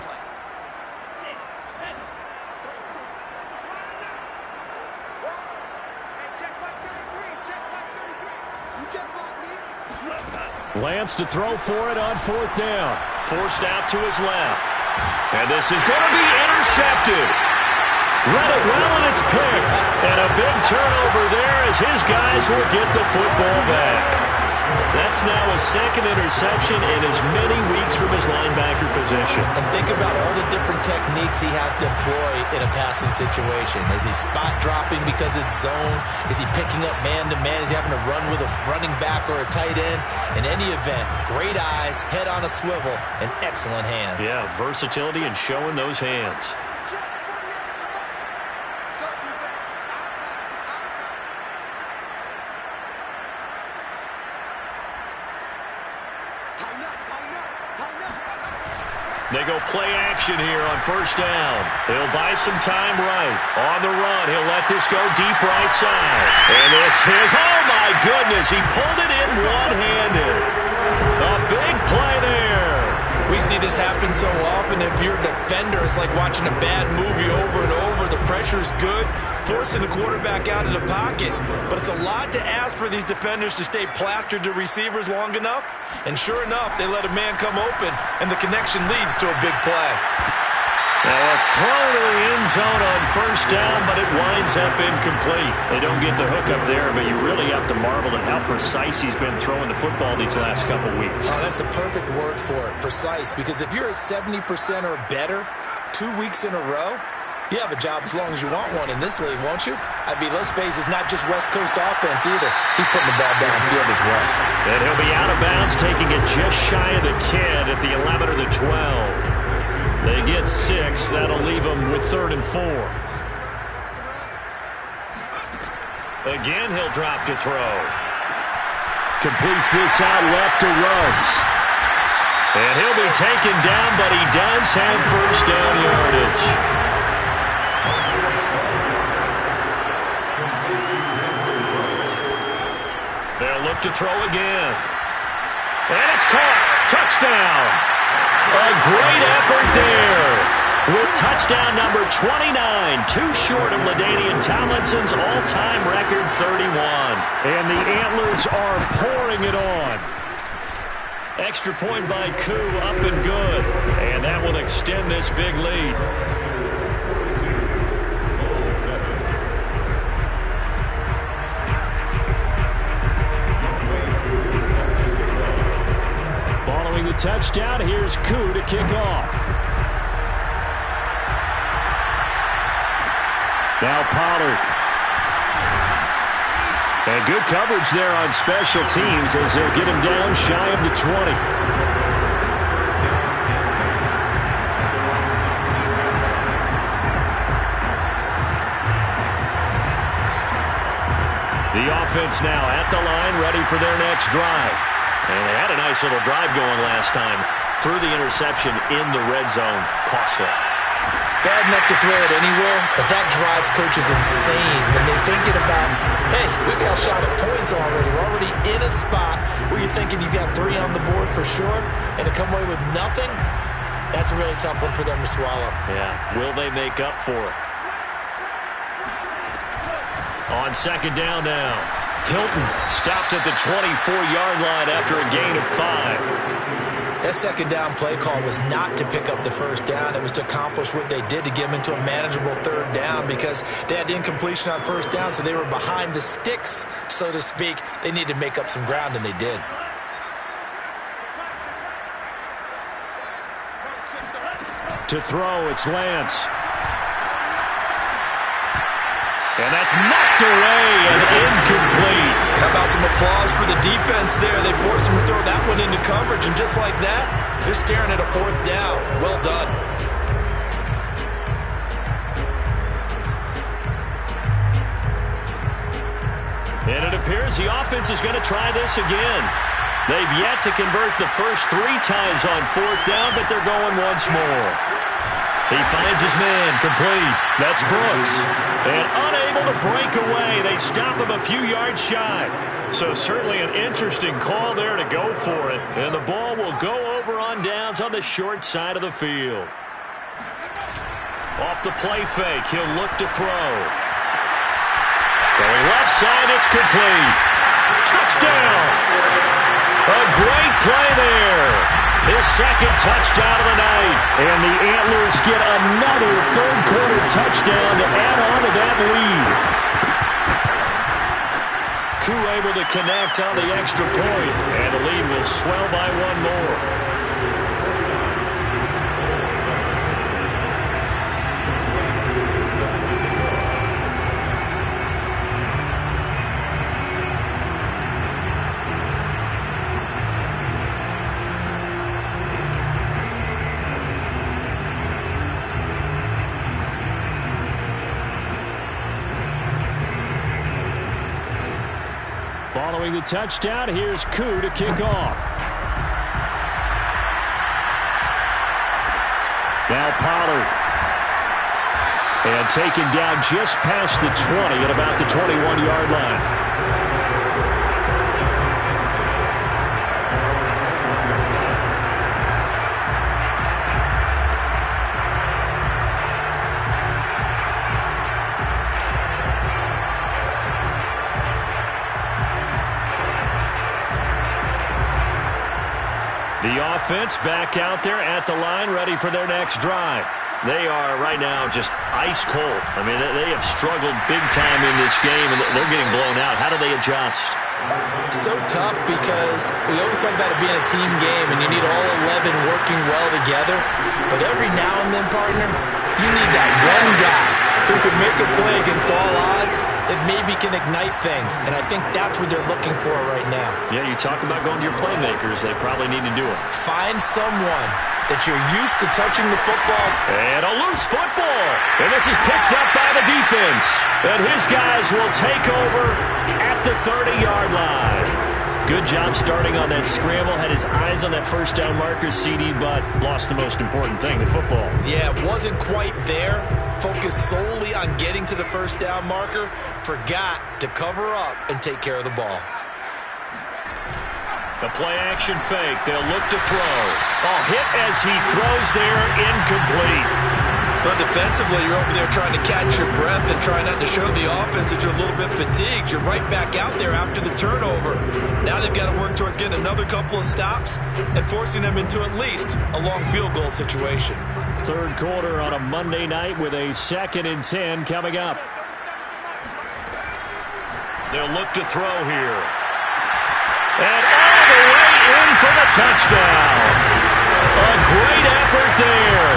Lance to throw for it on fourth down. Forced out to his left. And this is going to be intercepted. Read it well, and it's picked. And a big turnover there as his guys will get the football back. That's now his second interception in as many weeks from his linebacker position. And think about all the different techniques he has to employ in a passing situation. Is he spot dropping because it's zone? Is he picking up man-to-man? Is he having to run with a running back or a tight end? In any event, great eyes, head on a swivel, and excellent hands. Yeah, versatility and showing those hands. They go play action here on first down. He'll buy some time right. On the run, he'll let this go deep right side. And this is, oh my goodness, he pulled it in one-handed. A big play there. We see this happen so often. If you're a defender, it's like watching a bad movie over and over. The pressure is good, forcing the quarterback out of the pocket. But it's a lot to ask for these defenders to stay plastered to receivers long enough. And sure enough, they let a man come open, and the connection leads to a big play. Now a throw to the end zone on first down, but it winds up incomplete. They don't get the hook up there, but you really have to marvel at how precise he's been throwing the football these last couple weeks. Oh, that's the perfect word for it, precise. Because if you're at 70% or better 2 weeks in a row, you have a job as long as you want one in this league, won't you? I mean, let's face it, it's not just West Coast offense either. He's putting the ball downfield as well. And he'll be out of bounds, taking it just shy of the 10 at the 11 or the 12. They get 6. That'll leave them with 3rd and 4. Again, he'll drop to throw. Completes this out left to Ruggs. And he'll be taken down, but he does have first down yardage. They'll look to throw again. And it's caught. Touchdown. A great effort there. With touchdown number 29, too short of LaDainian Tomlinson's all-time record 31. And the Antlers are pouring it on. Extra point by Koo, up and good. And that will extend this big lead. Following the touchdown, here's Koo to kick off. Now Pollard. And good coverage there on special teams as they'll get him down shy of the 20. The offense now at the line, ready for their next drive. And they had a nice little drive going last time. Through the interception in the red zone. Costly. Bad enough to throw it anywhere, but that drives coaches insane when they're thinking about, hey, we got a shot at points already. We're already in a spot where you're thinking you got 3 on the board for sure, and to come away with nothing, that's a really tough one for them to swallow. Yeah, will they make up for it? On second down now. Hilton stopped at the 24-yard line after a gain of 5. That second down play call was not to pick up the first down. It was to accomplish what they did to get them into a manageable 3rd down because they had incompletion on first down, so they were behind the sticks, so to speak. They needed to make up some ground, and they did. To throw, it's Lance. And that's knocked away and incomplete. How about some applause for the defense there? They forced him to throw that one into coverage, and just like that, they're staring at a 4th down. Well done. appears the offense is going to try this again. They've yet to convert the first 3 times on 4th down, but they're going once more. He finds his man, complete. That's Brooks. And unable to break away. They stop him a few yards shy. So certainly an interesting call there to go for it. And the ball will go over on downs on the short side of the field. Off the play fake, he'll look to throw. Throwing left side, it's complete. Touchdown! A great play there. His second touchdown of the night. And the Antlers get another third-quarter touchdown to add on to that lead. Koo able to connect on the extra point. And the lead will swell by 1 more. Following the touchdown, here's Koo to kick off. Now Pollard. And taken down just past the 20 at about the 21-yard line. The offense back out there at the line, ready for their next drive. They are right now just ice cold. I mean, they have struggled big time in this game, and they're getting blown out. How do they adjust? So tough because we always talk about it being a team game, and you need all 11 working well together. But every now and then, partner, you need that one guy who could make a play against all odds that maybe can ignite things. And I think that's what they're looking for right now. Yeah, you talk about going to your playmakers. They probably need to do it. Find someone that you're used to touching the football. And a loose football. And this is picked up by the defense. And his guys will take over at the 30-yard line. Good job starting on that scramble. Had his eyes on that first down marker, CD, but lost the most important thing, the football. Yeah, wasn't quite there. Focused solely on getting to the first down marker. Forgot to cover up and take care of the ball. The play-action fake. They'll look to throw. Hit as he throws there, incomplete. But defensively, you're over there trying to catch your breath and try not to show the offense that you're a little bit fatigued. You're right back out there after the turnover. Now they've got to work towards getting another couple of stops and forcing them into at least a long field goal situation. Third quarter on a Monday night with a 2nd and 10 coming up. They'll look to throw here. And all the way in for the touchdown. A great effort there.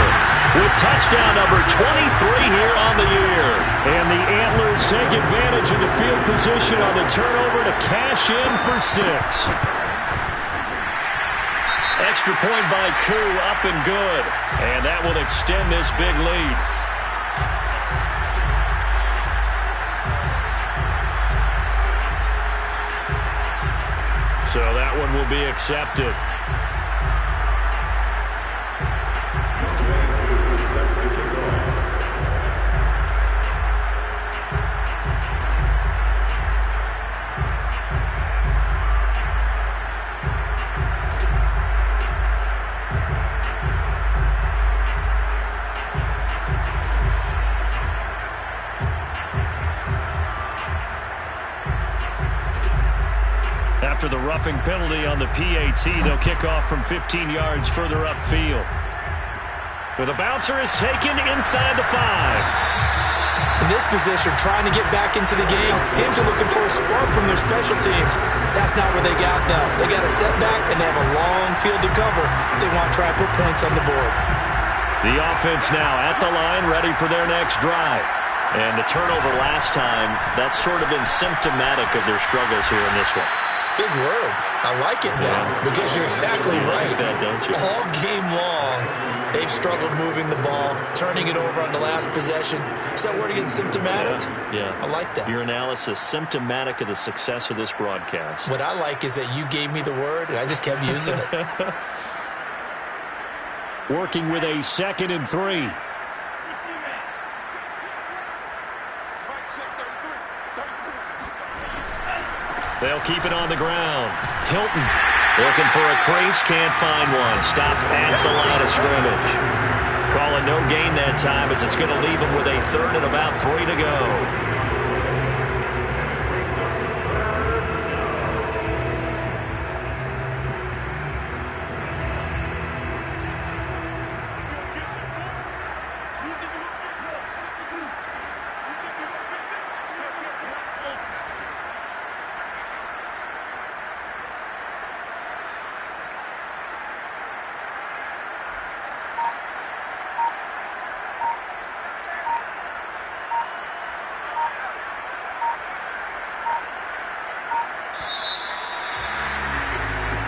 With touchdown number 23 here on the year. And the Antlers take advantage of the field position on the turnover to cash in for 6. Extra point by Koo, up and good. And that will extend this big lead. So that one will be accepted. After the roughing penalty on the PAT, they'll kick off from 15 yards further upfield. With a bouncer is taken inside the 5. In this position, trying to get back into the game, teams are looking for a spark from their special teams. That's not what they got, though. They got a setback, and they have a long field to cover if they want to try and put points on the board. The offense now at the line, ready for their next drive. And the turnover last time, that's sort of been symptomatic of their struggles here in this one. Big word. I like it, though, because you're exactly right. That, don't you? All game long, They've struggled moving the ball, turning it over on the last possession. Is that word again, symptomatic? Yeah. I like that. Your analysis, symptomatic of the success of this broadcast. What I like is that you gave me the word, and I just kept using it. Working with a 2nd and 3. They'll keep it on the ground. Hilton looking for a crease, can't find one. Stopped at the line of scrimmage. Calling no gain that time as it's going to leave him with a 3rd and about 3 to go.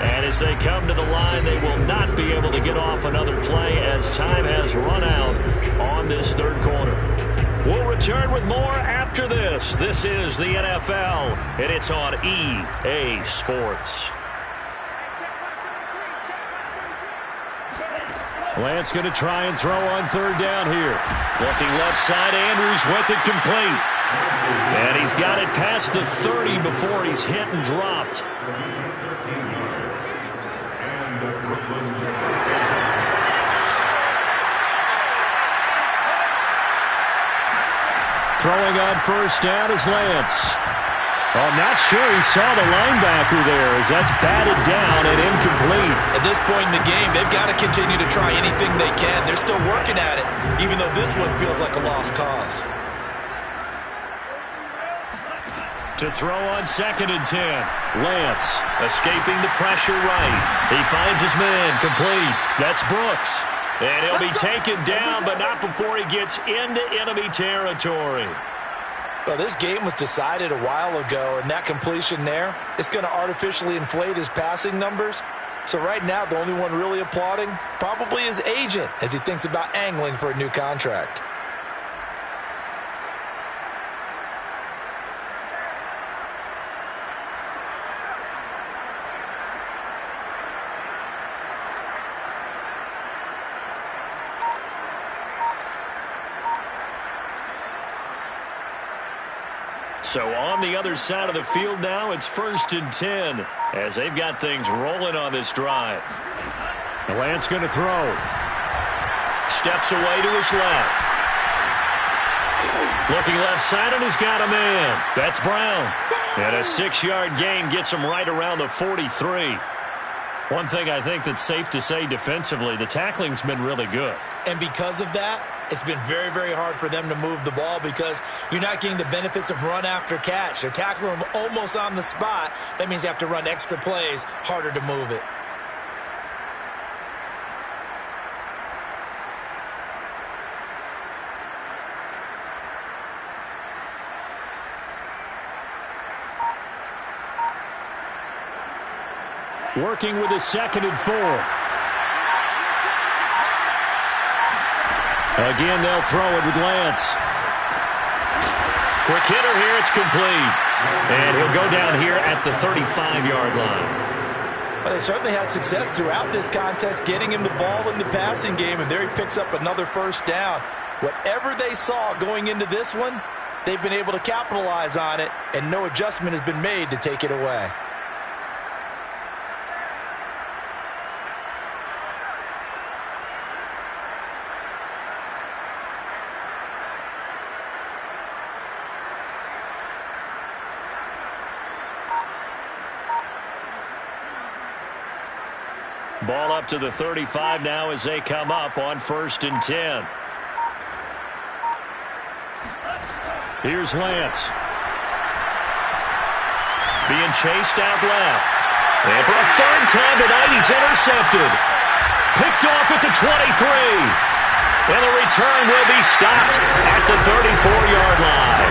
And as they come to the line, they will not be able to get off another play as time has run out on this 3rd quarter. We'll return with more after this. This is the NFL, and it's on EA Sports. Lance going to try and throw on 3rd down here. Looking left side, Andrews with it complete. And he's got it past the 30 before he's hit and dropped. Throwing on 1st down is Lance. I'm not sure he saw the linebacker there as that's batted down and incomplete. At this point in the game, they've got to continue to try anything they can. They're still working at it, even though this one feels like a lost cause. To throw on 2nd and 10. Lance escaping the pressure right. He finds his man complete. That's Brooks. And he'll be taken down, but not before he gets into enemy territory. Well, this game was decided a while ago, and that completion there, it's going to artificially inflate his passing numbers. So right now, the only one really applauding probably his agent as he thinks about angling for a new contract. So on the other side of the field now, it's 1st and 10 as they've got things rolling on this drive. Lance going to throw. Steps away to his left. Looking left side, and he's got a man. That's Brown. And a 6-yard gain gets him right around the 43. One thing I think that's safe to say defensively, the tackling's been really good. And because of that, it's been very, very hard for them to move the ball because you're not getting the benefits of run after catch. They're tackling them almost on the spot. That means you have to run extra plays, harder to move it. Working with a 2nd and 4. Again, they'll throw it with Lance. Quick hitter here, it's complete. And he'll go down here at the 35-yard line. Well, they certainly had success throughout this contest, getting him the ball in the passing game, and there he picks up another 1st down. Whatever they saw going into this one, they've been able to capitalize on it, and no adjustment has been made to take it away. Ball up to the 35 now as they come up on 1st and 10. Here's Lance. Being chased out left. And for a 3rd time tonight, he's intercepted. Picked off at the 23. And the return will be stopped at the 34-yard line.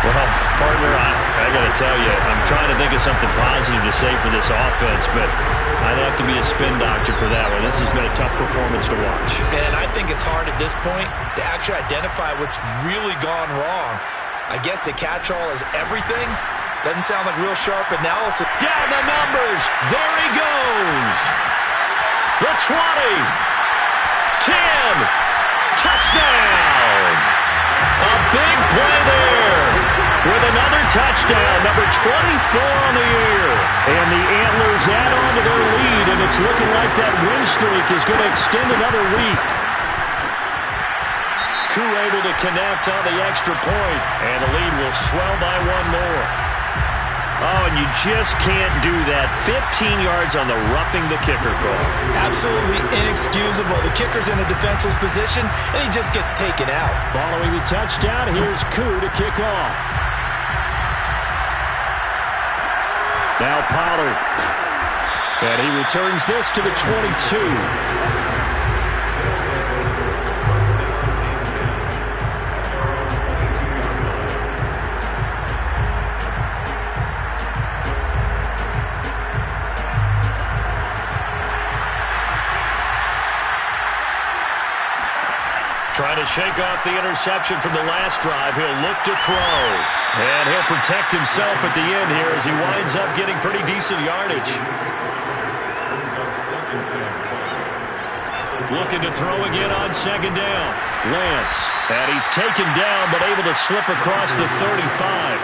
Well, partner, I got to tell you, I'm trying to think of something positive to say for this offense, but I'd have to be a spin doctor for that one. This has been a tough performance to watch. And I think it's hard at this point to actually identify what's really gone wrong. I guess the catch-all is everything. Doesn't sound like real sharp analysis. Down the numbers. There he goes. The 20. 10. Touchdown. A big play there. With another touchdown, number 24 on the year. And the Antlers add on to their lead, and it's looking like that win streak is going to extend another week. Koo able to connect on the extra point, and the lead will swell by one more. Oh, and you just can't do that. 15 yards on the roughing the kicker call. Absolutely inexcusable. The kicker's in a defenseless position, and he just gets taken out. Following the touchdown, here's Koo to kick off. Now Pollard. And he returns this to the 22. Trying to shake off the interception from the last drive. He'll look to throw. And he'll protect himself at the end here as he winds up getting pretty decent yardage. Looking to throw again on second down. Lance. And he's taken down but able to slip across the 35.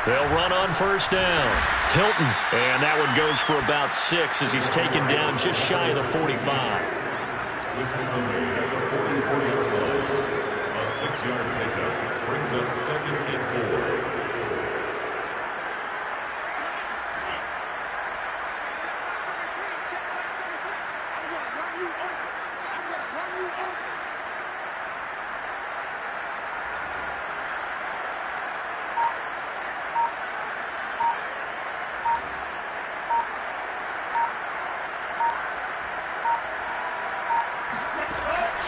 They'll run on first down. Hilton. And that one goes for about 6 as he's taken down just shy of the 45. A 6-yard pickup brings up second and 4.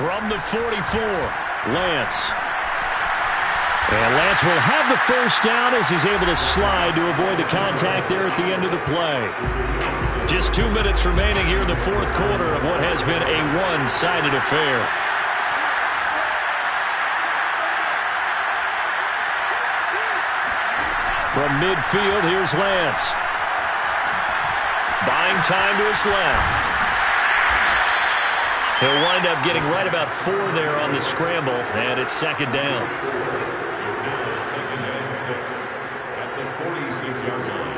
From the 44, Lance. And Lance will have the first down as he's able to slide to avoid the contact there at the end of the play. Just 2 minutes remaining here in the fourth quarter of what has been a one-sided affair. From midfield, here's Lance. Buying time to his left. He'll wind up getting right about 4 there on the scramble, and it's second down. It's now second and 6 at the 46-yard line.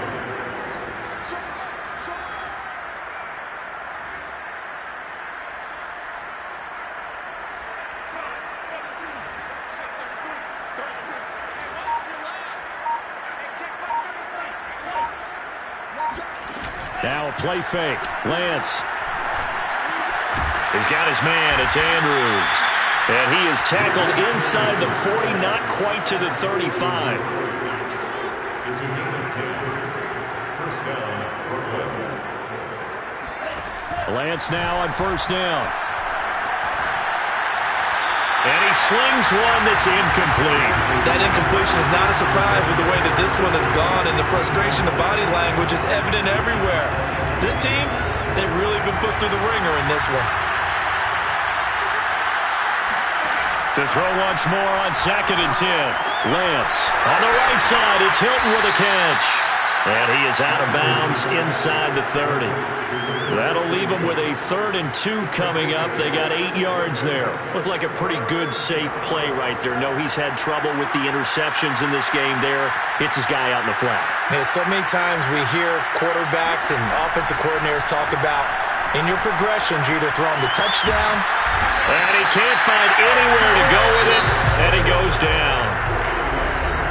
Now a play fake. Lance. He's got his man. It's Andrews. And he is tackled inside the 40, not quite to the 35. It's a gain of 10. First down, Brooklyn. Lance now on first down. And he slings one that's incomplete. That incompletion is not a surprise with the way that this one has gone, and the frustration of body language is evident everywhere. This team, they've really been put through the ringer in this one. To throw once more on second and 10. Lance on the right side. It's Hilton with a catch. And he is out of bounds inside the 30. That'll leave him with a 3rd and 2 coming up. They got 8 yards there. Looked like a pretty good, safe play right there. No, he's had trouble with the interceptions in this game there. Hits his guy out in the flat. Yeah, so many times we hear quarterbacks and offensive coordinators talk about in your progressions, you're either throwing the touchdown. And he can't find anywhere to go with it, and he goes down.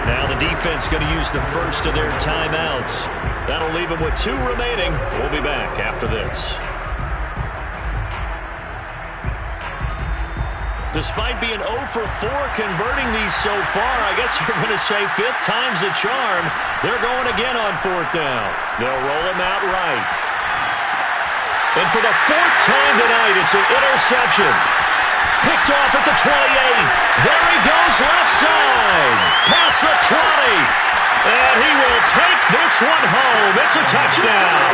Now the defense defense going to use the first of their timeouts. That'll leave them with 2 remaining. We'll be back after this. Despite being 0 for 4 converting these so far, I guess you're going to say 5th time's the charm. They're going again on 4th down. They'll roll him out right. And for the 4th time tonight, it's an interception. Picked off at the 28. There he goes left side. Past the 20. And he will take this one home. It's a touchdown.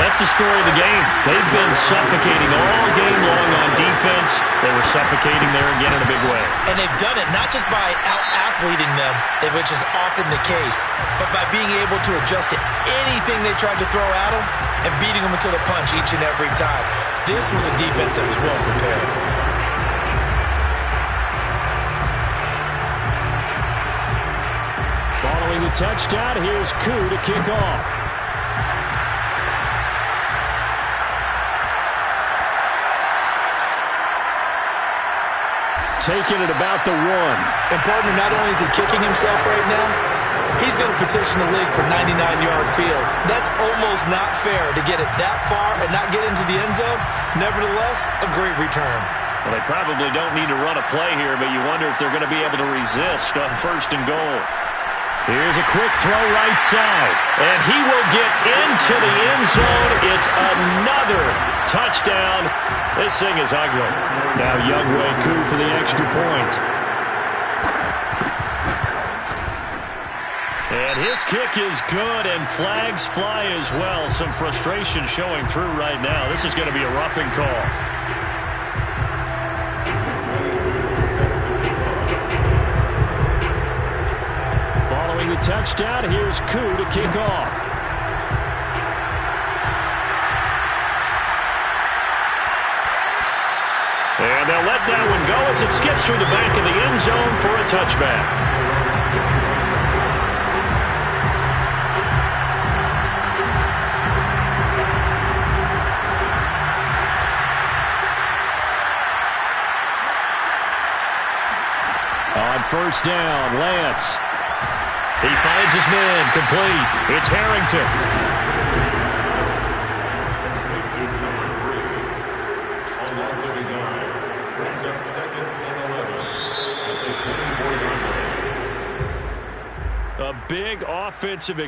That's the story of the game. They've been suffocating all game long on defense. They were suffocating there again in a big way. And they've done it not just by out-athleting them, which is often the case, but by being able to adjust to anything they tried to throw at them and beating them until the punch each and every time. This was a defense that was well prepared. Following the touchdown, here's Koo to kick off. Taking it about the 1. And partner, not only is he kicking himself right now, he's going to petition the league for 99-yard fields. That's almost not fair to get it that far and not get into the end zone. Nevertheless, a great return. Well, they probably don't need to run a play here, but you wonder if they're going to be able to resist on 1st and goal. Here's a quick throw right side, and he will get into the end zone. It's another touchdown. This thing is ugly. Now Younghoe Koo for the extra point. And his kick is good, and flags fly as well. Some frustration showing through right now. This is going to be a roughing call. Following the touchdown, here's Koo to kick off. And they'll let that one go as it skips through the back of the end zone for a touchback. On 1st down, Lance. He finds his man, complete. It's Harrington. A big offensive